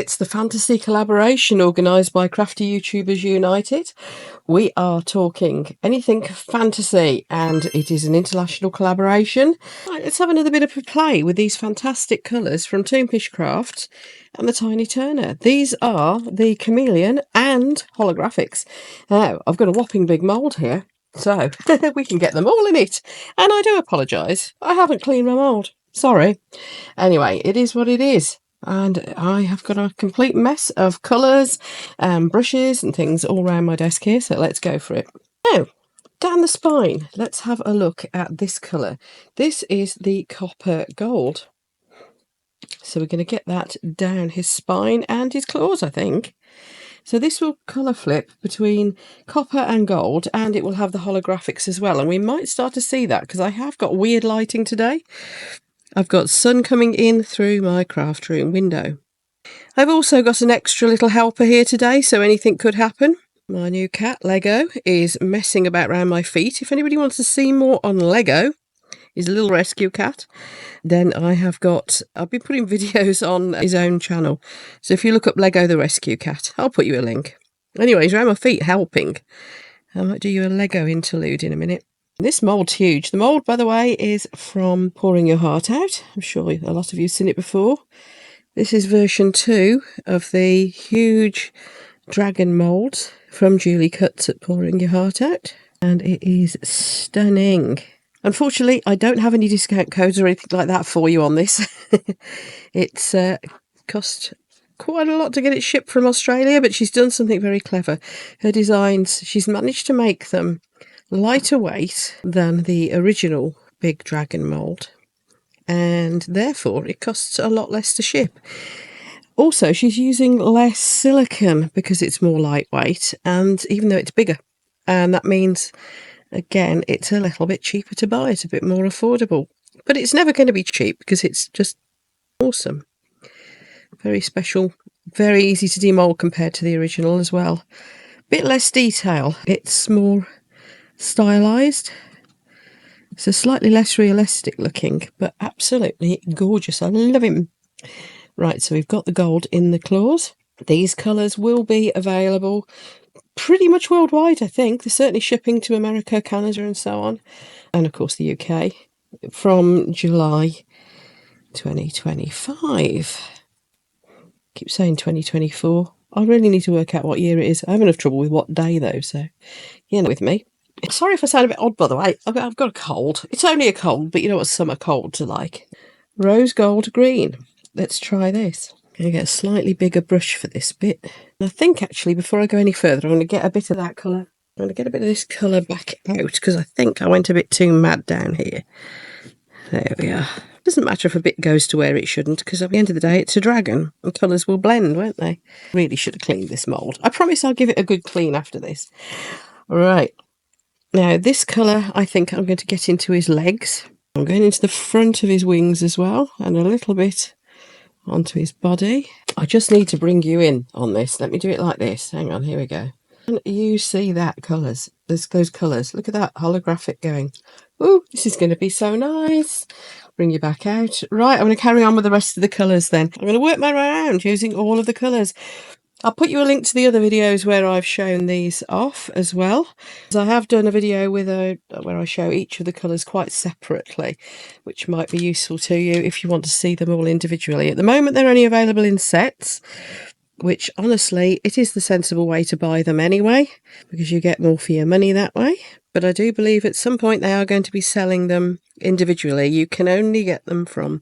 It's the fantasy collaboration organised by Crafty YouTubers United. We are talking anything fantasy, and it is an international collaboration. Right, let's have another bit of a play with these fantastic colours from Toonpish Crafts and the Tiny Turner. These are the Chameleon and Holographics. Now, I've got a whopping big mould here, so we can get them all in it. And I do apologise, I haven't cleaned my mould. Sorry. Anyway, it is what it is. And I have got a complete mess of colours and brushes and things all around my desk here, so let's go for it. Now, down the spine, let's have a look at this colour. This is the copper gold. So we're going to get that down his spine and his claws, I think. So this will colour flip between copper and gold, and it will have the holographics as well. And we might start to see that because I have got weird lighting today. I've got sun coming in through my craft room window. I've also got an extra little helper here today, so anything could happen. My new cat, Lego, is messing about around my feet. If anybody wants to see more on Lego, his little rescue cat, then I've been putting videos on his own channel. So if you look up Lego the Rescue Cat, I'll put you a link. Anyway, he's around my feet helping. I might do you a Lego interlude in a minute. This mould's huge. The mould, by the way, is from Pouring Your Heart Out. I'm sure a lot of you have seen it before. This is version 2 of the huge dragon mould from Julie Cuts at Pouring Your Heart Out. And it is stunning. Unfortunately, I don't have any discount codes or anything like that for you on this. It's cost quite a lot to get it shipped from Australia, but she's done something very clever. Her designs, she's managed to make them lighter weight than the original big dragon mould, and therefore it costs a lot less to ship. Also, she's using less silicone because it's more lightweight, and even though it's bigger, and that means again it's a little bit cheaper to buy. It's a bit more affordable, but it's never going to be cheap because it's just awesome. Very special, very easy to demold compared to the original as well. Bit less detail, it's more stylized, so slightly less realistic looking, but absolutely gorgeous. I love him. Right, so we've got the gold in the claws. These colours will be available pretty much worldwide, I think. They're certainly shipping to America, Canada and so on, and of course the UK from July 2025. Keep saying 2024. I really need to work out what year it is. I have enough trouble with what day though, so you know, with me. Sorry if I sound a bit odd, by the way. I've got a cold. It's only a cold, but you know what summer colds are like. Rose gold green. Let's try this. I'm going to get a slightly bigger brush for this bit. And I think actually before I go any further, I'm going to get a bit of that colour. I'm going to get a bit of this colour back out because I think I went a bit too mad down here. There we are. Doesn't matter if a bit goes to where it shouldn't, because at the end of the day it's a dragon and colours will blend, won't they? Really should have cleaned this mould. I promise I'll give it a good clean after this. All right. Now, this colour, I think I'm going to get into his legs. I'm going into the front of his wings as well, and a little bit onto his body. I just need to bring you in on this. Let me do it like this. Hang on, here we go. And you see that colours. There's those colours. Look at that holographic going. Ooh, this is going to be so nice. Bring you back out. Right, I'm going to carry on with the rest of the colours then. I'm going to work my way around using all of the colours. I'll put you a link to the other videos where I've shown these off as well. I have done a video where I show each of the colours quite separately, which might be useful to you if you want to see them all individually. At the moment, they're only available in sets, which honestly, it is the sensible way to buy them anyway, because you get more for your money that way. But I do believe at some point they are going to be selling them individually. You can only get them from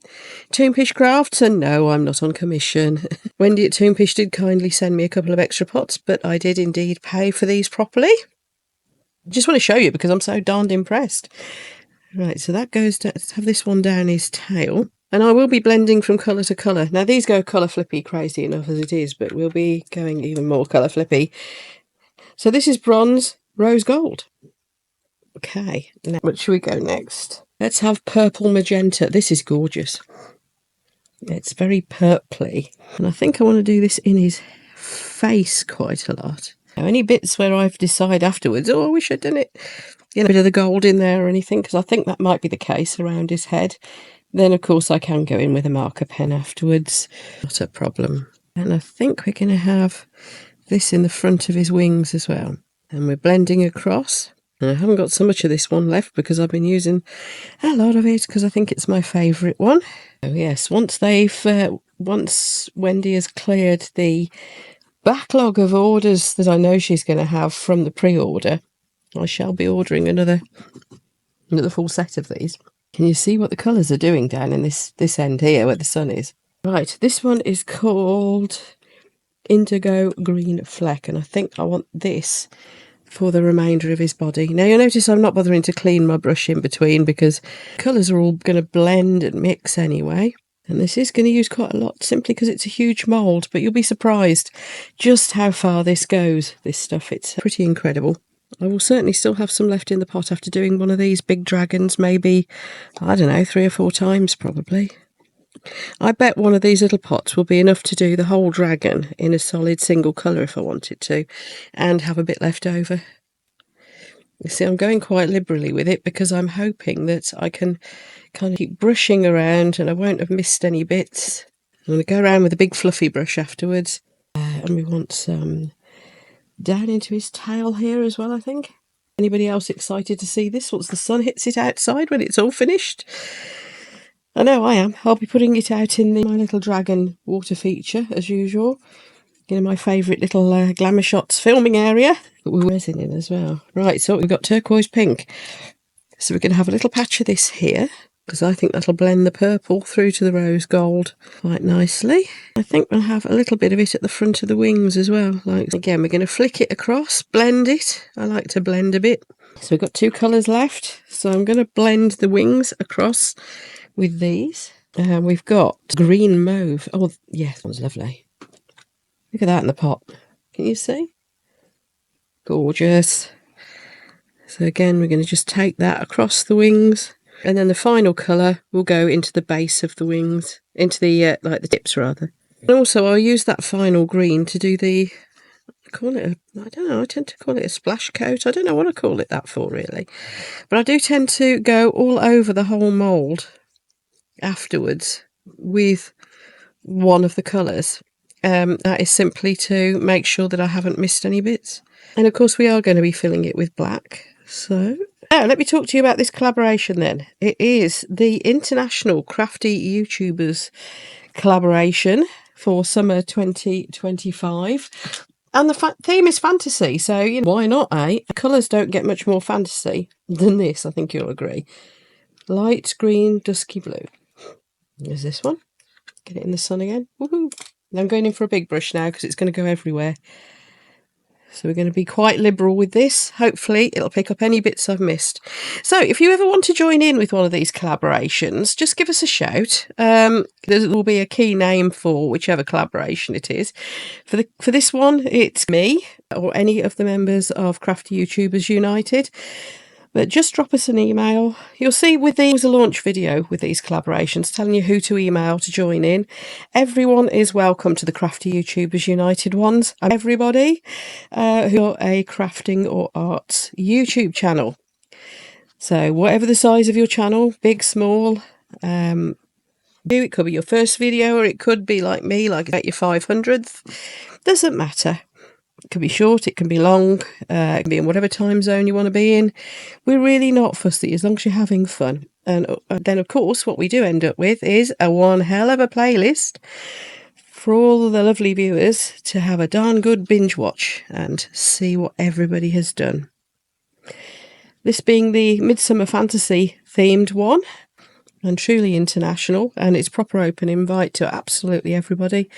Toonpish Crafts, and no, I'm not on commission. Wendy at Toonpish did kindly send me a couple of extra pots, but I did indeed pay for these properly. I just want to show you because I'm so darned impressed. Right, so that goes to, let's have this one down his tail. And I will be blending from colour to colour. Now, these go colour flippy crazy enough as it is, but we'll be going even more colour flippy. So this is bronze, rose gold. Okay, now what should we go next? Let's have purple magenta. This is gorgeous. It's very purpley. And I think I want to do this in his face quite a lot. Now, any bits where I've decided afterwards, oh, I wish I'd done it, you know, a bit of the gold in there or anything, because I think that might be the case around his head. Then, of course, I can go in with a marker pen afterwards. Not a problem. And I think we're going to have this in the front of his wings as well. And we're blending across. And I haven't got so much of this one left because I've been using a lot of it because I think it's my favourite one. Oh yes, once Wendy has cleared the backlog of orders that I know she's going to have from the pre-order, I shall be ordering another full set of these. Can you see what the colours are doing down in this end here where the sun is? Right, this one is called Indigo Green Fleck, and I think I want this for the remainder of his body. Now you'll notice I'm not bothering to clean my brush in between because colours are all going to blend and mix anyway. And this is going to use quite a lot simply because it's a huge mould, but you'll be surprised just how far this goes, this stuff. It's pretty incredible. I will certainly still have some left in the pot after doing one of these big dragons, maybe, I don't know, 3 or 4 times probably. I bet one of these little pots will be enough to do the whole dragon in a solid single colour if I wanted to, and have a bit left over. You see, I'm going quite liberally with it because I'm hoping that I can kind of keep brushing around and I won't have missed any bits. I'm going to go around with a big fluffy brush afterwards. And we want some down into his tail here as well, I think. Anybody else excited to see this once the sun hits it outside when it's all finished? I know I am. I'll be putting it out in my little dragon water feature as usual. In my favourite little glamour shots filming area. But we're resin in as well. Right, so we've got turquoise pink. So we're going to have a little patch of this here, because I think that'll blend the purple through to the rose gold quite nicely. I think we'll have a little bit of it at the front of the wings as well. Like again, we're going to flick it across, blend it. I like to blend a bit. So we've got 2 colours left. So I'm going to blend the wings across with these. We've got green mauve. Oh, yeah, that one's lovely. Look at that in the pot. Can you see? Gorgeous. So again, we're going to just take that across the wings. And then the final colour will go into the base of the wings. Into the, like the tips rather. And also I'll use that final green to do the, I don't know, I tend to call it a splash coat. I don't know what I call it that for really. But I do tend to go all over the whole mould afterwards with one of the colours. That is simply to make sure that I haven't missed any bits. And of course we are going to be filling it with black. So now let me talk to you about this collaboration then. It is the International Crafty YouTubers collaboration for summer 2025. And the theme is fantasy, so you know, why not, eh? The colours don't get much more fantasy than this, I think you'll agree. Light green, dusky blue. There's this one. Get it in the sun again. Woohoo! I'm going in for a big brush now because it's going to go everywhere. So we're going to be quite liberal with this. Hopefully it'll pick up any bits I've missed. So if you ever want to join in with one of these collaborations, just give us a shout. There will be a key name for whichever collaboration it is. For this one, it's me or any of the members of Crafty YouTubers United. But just drop us an email. You'll see there's a launch video with these collaborations telling you who to email to join in. Everyone is welcome to the Crafty YouTubers United ones. Everybody who are a crafting or arts YouTube channel. So whatever the size of your channel, big, small, it could be your first video or it could be like me, like about your 500th. Doesn't matter. It can be short, it can be long, it can be in whatever time zone you want to be in. We're really not fussy as long as you're having fun. And then, of course, what we do end up with is a one hell of a playlist for all the lovely viewers to have a darn good binge watch and see what everybody has done. This being the Midsummer Fantasy themed one, and truly international, and it's proper open invite to absolutely everybody,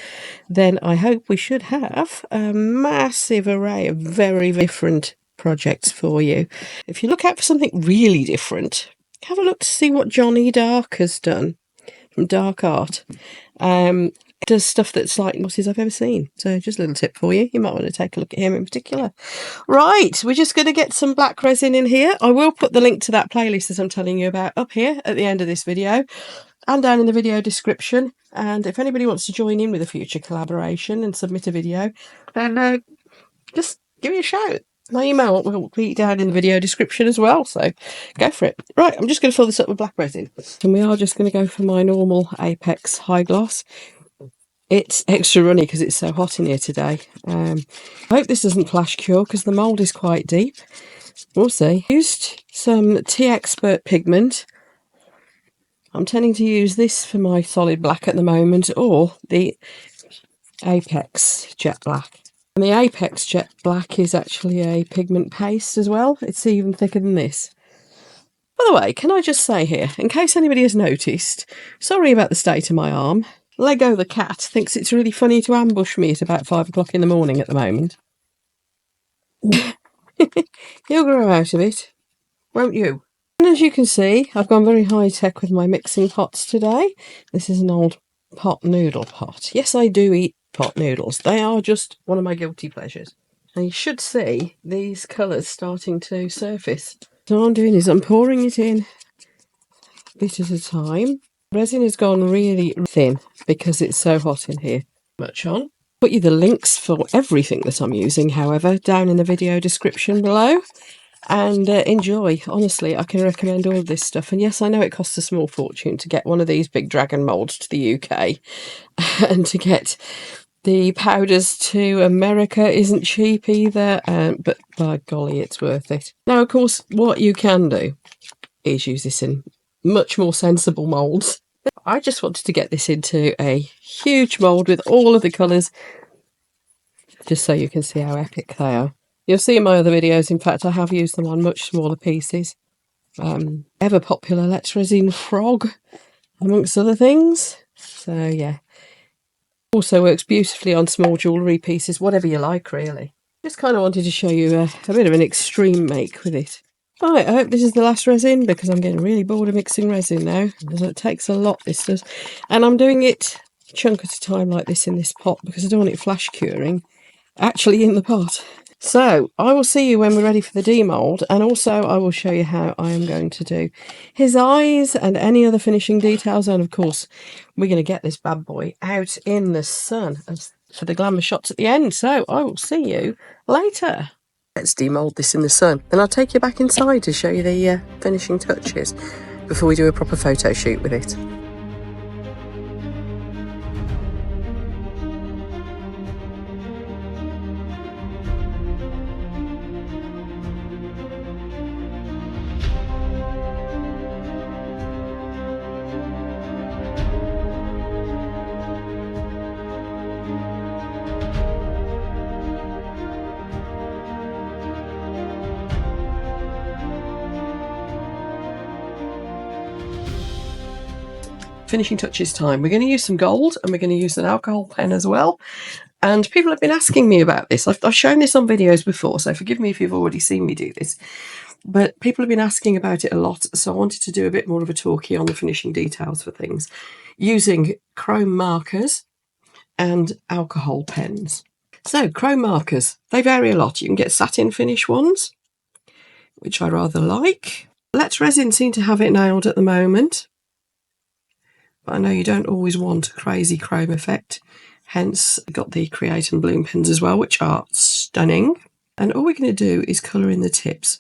then I hope we should have a massive array of very different projects for you. If you look out for something really different, have a look to see what Johnny Dark has done from Dark Art. Does stuff that's like bosses I've ever seen. So just a little tip for you. You might want to take a look at him in particular. Right, we're just going to get some black resin in here. I will put the link to that playlist that I'm telling you about up here at the end of this video and down in the video description. And if anybody wants to join in with a future collaboration and submit a video, then just give me a shout. My email will be down in the video description as well, so go for it. Right, I'm just going to fill this up with black resin. And we are just going to go for my normal Apex High Gloss. It's extra runny because it's so hot in here today. I hope this doesn't flash cure because the mould is quite deep. We'll see. Used some T-Expert pigment. I'm tending to use this for my solid black at the moment, or the Apex Jet Black. And the Apex Jet Black is actually a pigment paste as well. It's even thicker than this. By the way, can I just say here, in case anybody has noticed, sorry about the state of my arm. Lego the cat thinks it's really funny to ambush me at about 5 o'clock in the morning at the moment. You'll grow out of it, won't you? And as you can see, I've gone very high-tech with my mixing pots today. This is an old pot noodle pot. Yes, I do eat pot noodles. They are just one of my guilty pleasures. And you should see these colours starting to surface. So what I'm doing is I'm pouring it in a bit at a time. Resin has gone really thin because it's so hot in here. Much on. Put you the links for everything that I'm using, however, down in the video description below. And enjoy. Honestly, I can recommend all of this stuff. And yes, I know it costs a small fortune to get one of these big dragon moulds to the UK. And to get the powders to America isn't cheap either. But by golly, it's worth it. Now, of course, what you can do is use this in much more sensible moulds. I just wanted to get this into a huge mould with all of the colours, just so you can see how epic they are. You'll see in my other videos, in fact, I have used them on much smaller pieces. Ever popular Let's Resin Frog, amongst other things. So, yeah. Also works beautifully on small jewellery pieces, whatever you like, really. Just kind of wanted to show you a bit of an extreme make with it. Right, I hope this is the last resin because I'm getting really bored of mixing resin now. It takes a lot, this does. And I'm doing it a chunk at a time like this in this pot because I don't want it flash curing actually in the pot. So I will see you when we're ready for the demold, and also I will show you how I am going to do his eyes and any other finishing details. And of course, we're going to get this bad boy out in the sun for the glamour shots at the end. So I will see you later. Let's demold this in the sun. Then I'll take you back inside to show you the finishing touches before we do a proper photo shoot with it. Finishing touches time. We're going to use some gold and we're going to use an alcohol pen as well. And people have been asking me about this. I've shown this on videos before, so forgive me if you've already seen me do this. But people have been asking about it a lot, so I wanted to do a bit more of a talkie on the finishing details for things, using chrome markers and alcohol pens. So chrome markers, they vary a lot. You can get satin finish ones, which I rather like. Let's Resin seem to have it nailed at the moment. But I know you don't always want a crazy chrome effect. Hence, I've got the Create and Bloom pens as well, which are stunning. And all we're going to do is colour in the tips.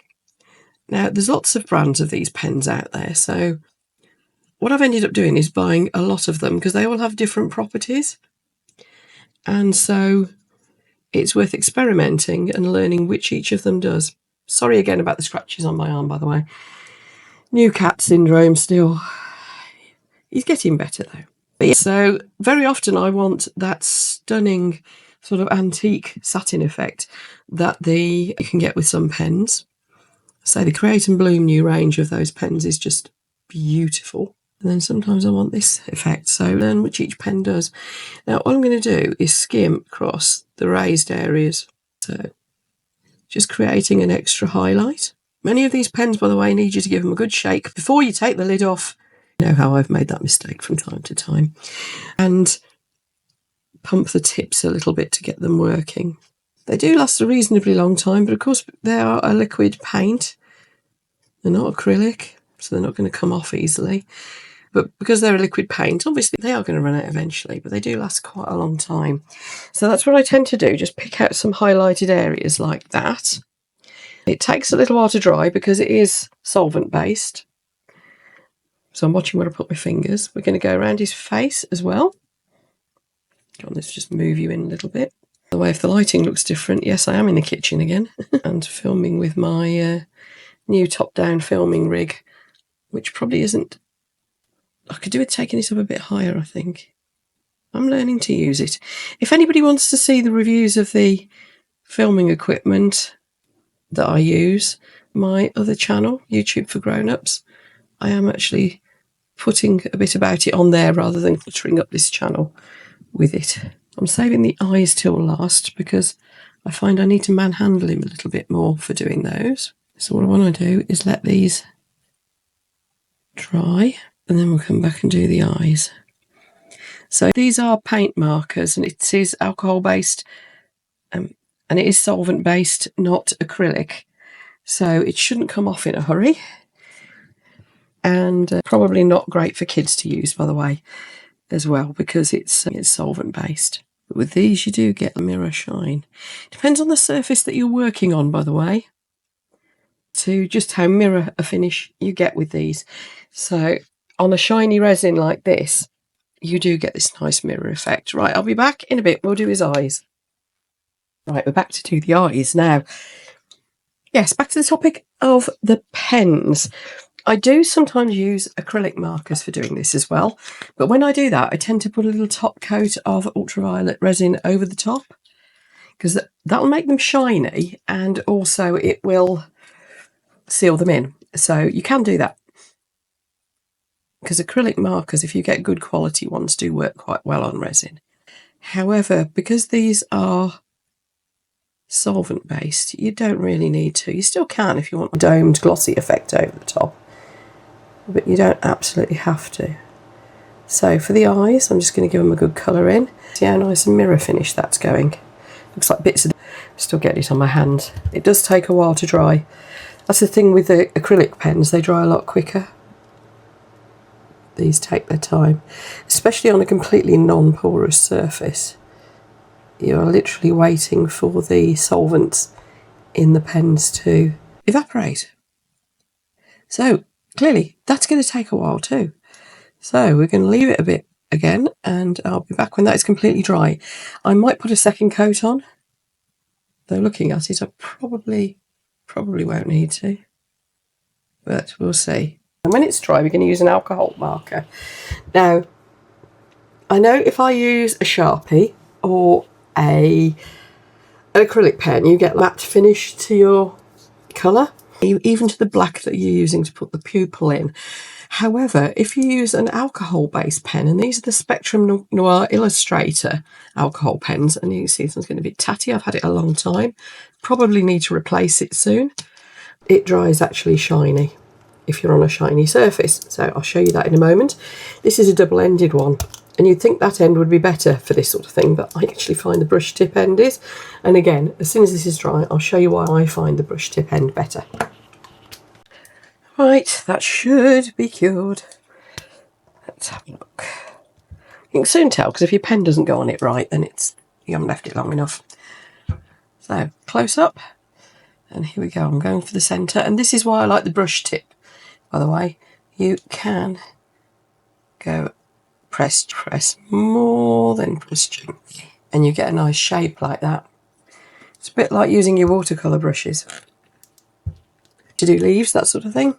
Now, there's lots of brands of these pens out there. So what I've ended up doing is buying a lot of them because they all have different properties. And so it's worth experimenting and learning which each of them does. Sorry again about the scratches on my arm, by the way. New cat syndrome still. He's getting better though. But yeah, so very often I want that stunning sort of antique satin effect that you can get with some pens. So the Create and Bloom new range of those pens is just beautiful. And then sometimes I want this effect. So learn which each pen does. Now all I'm going to do is skim across the raised areas. So just creating an extra highlight. Many of these pens, by the way, need you to give them a good shake before you take the lid off. You know how I've made that mistake from time to time. And pump the tips a little bit to get them working. They do last a reasonably long time, but of course they are a liquid paint. They're not acrylic, so they're not going to come off easily. But because they're a liquid paint, obviously they are going to run out eventually, but they do last quite a long time. So that's what I tend to do, just pick out some highlighted areas like that. It takes a little while to dry because it is solvent based. So I'm watching where I put my fingers. We're going to go around his face as well. Let's just move you in a little bit. By the way, if the lighting looks different, yes, I am in the kitchen again and filming with my new top-down filming rig, which probably isn't... I could do with taking it up a bit higher, I think. I'm learning to use it. If anybody wants to see the reviews of the filming equipment that I use, my other channel, YouTube for Grown-Ups, I am actually putting a bit about it on there rather than cluttering up this channel with it. I'm saving the eyes till last because I find I need to manhandle him a little bit more for doing those. So what I want to do is let these dry and then we'll come back and do the eyes. So these are paint markers and it is alcohol based and it is solvent based, not acrylic. So it shouldn't come off in a hurry. And probably not great for kids to use, by the way, as well, because it's solvent based. But with these you do get a mirror shine. Depends on the surface that you're working on, by the way, to just how mirror a finish you get with these. So on a shiny resin like this, you do get this nice mirror effect. Right, I'll be back in a bit. We'll do his eyes. Right, we're back to do the eyes now. Yes, back to the topic of the pens. I do sometimes use acrylic markers for doing this as well, but when I do that, I tend to put a little top coat of ultraviolet resin over the top because that'll make them shiny and also it will seal them in. So you can do that because acrylic markers, if you get good quality ones, do work quite well on resin. However, because these are solvent based, you don't really need to. You still can if you want a domed glossy effect over the top, but you don't absolutely have to. So for the eyes, I'm just going to give them a good colour in. See how nice and mirror finish that's going. Looks like bits of... Still get it on my hand. It does take a while to dry. That's the thing with the acrylic pens, they dry a lot quicker. These take their time, especially on a completely non-porous surface. You're literally waiting for the solvents in the pens to evaporate. So clearly that's going to take a while too. So we're going to leave it a bit again and I'll be back when that is completely dry. I might put a second coat on, though looking at it I probably won't need to, but we'll see. And when it's dry we're going to use an alcohol marker. Now I know if I use a Sharpie or an acrylic pen you get matte finish to your colour, even to the black that you're using to put the pupil in. However, if you use an alcohol-based pen, and these are the Spectrum Noir Illustrator alcohol pens, and you can see this one's going to be tatty. I've had it a long time. Probably need to replace it soon. It dries actually shiny if you're on a shiny surface. So I'll show you that in a moment. This is a double-ended one. And you'd think that end would be better for this sort of thing, but I actually find the brush tip end is. And again, as soon as this is dry, I'll show you why I find the brush tip end better. Right, that should be cured. Let's have a look. You can soon tell, because if your pen doesn't go on it right, then you haven't left it long enough. So, close up. And here we go. I'm going for the centre. And this is why I like the brush tip, by the way. You can go press more, then press gently, and you get a nice shape like that. It's a bit like using your watercolour brushes to do leaves, that sort of thing.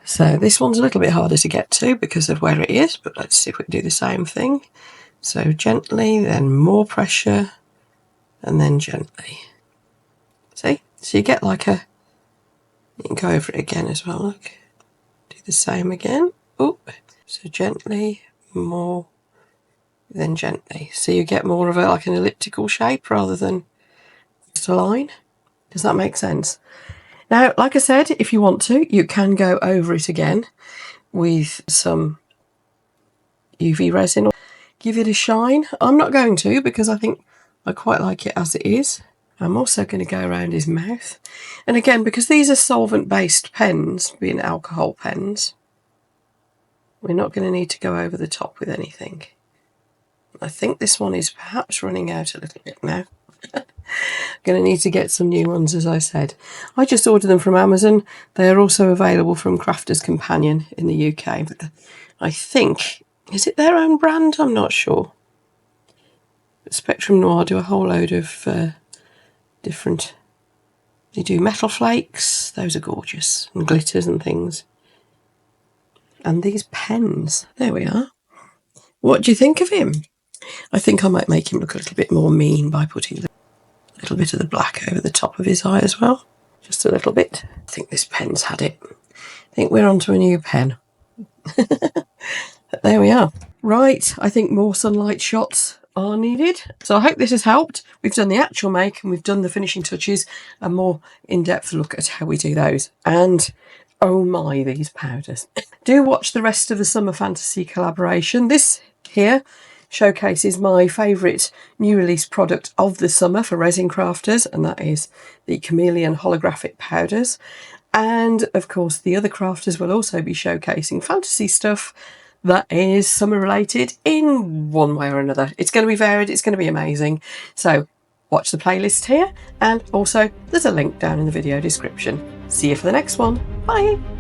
So this one's a little bit harder to get to because of where it is, but let's see if we can do the same thing. So gently, then more pressure, and then gently. See? So you get like a... You can go over it again as well, look. Do the same again. Oh, so gently, more, then gently. So you get more of like an elliptical shape rather than just a line. Does that make sense? Now, like I said, if you want to, you can go over it again with some UV resin. Give it a shine. I'm not going to because I think I quite like it as it is. I'm also going to go around his mouth. And again, because these are solvent-based pens, being alcohol pens, we're not going to need to go over the top with anything. I think this one is perhaps running out a little bit now. Going to need to get some new ones, as I said. I just ordered them from Amazon. They are also available from Crafter's Companion in the UK. But I think, is it their own brand? I'm not sure. Spectrum Noir do a whole load of different... They do metal flakes, those are gorgeous, and glitters and things. And these pens, there we are. What do you think of him? I think I might make him look a little bit more mean by putting a little bit of the black over the top of his eye as well. Just a little bit. I think this pen's had it. I think we're on to a new pen. But there we are. Right, I think more sunlight shots are needed. So I hope this has helped. We've done the actual make and we've done the finishing touches, a more in-depth look at how we do those. And oh my, these powders. Do watch the rest of the Summer Fantasy collaboration. This here showcases my favourite new release product of the summer for resin crafters, and that is the Chameleon holographic powders. And of course the other crafters will also be showcasing fantasy stuff that is summer related in one way or another. It's going to be varied, it's going to be amazing. So watch the playlist here, and also there's a link down in the video description. See you for the next one. Bye.